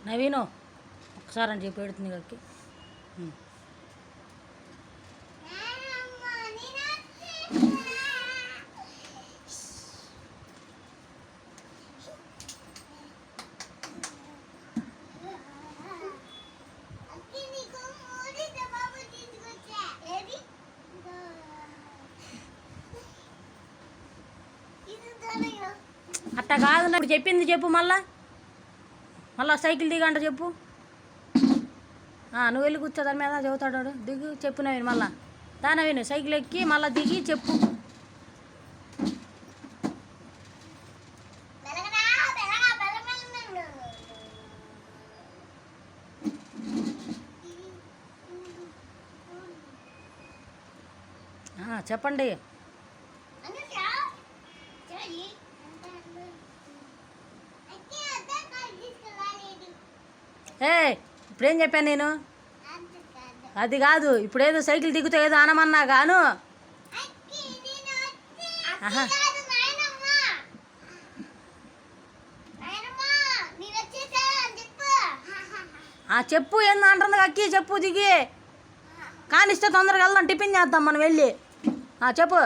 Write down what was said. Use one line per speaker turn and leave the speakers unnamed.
నవీను ఒకసారి అని చెప్పి పెడుతుంది కక్కి. అట్టా కాదు, ఇప్పుడు చెప్పింది చెప్పు. మళ్ళా సైకిల్ దిగంట చెప్పు. నువ్వు వెళ్ళి కూర్చో దాని మీద, చెబుతాడు. దిగు చెప్పు నవీన్. మళ్ళా నవీన్ సైకిల్ ఎక్కి మళ్ళీ దిగి చెప్పు. చెప్పండి. ఇప్పుడేం చెప్పాను నేను? అది కాదు, ఇప్పుడేదో సైకిల్ దిగుతా ఏదో అనమన్నా గాను. చెప్పు ఏందో అంటుంది అక్కి. చెప్పు దిగి కానిస్తే తొందరగా వెళ్దాం, టిఫిన్ చేద్దాం మనం వెళ్ళి. చెప్పు.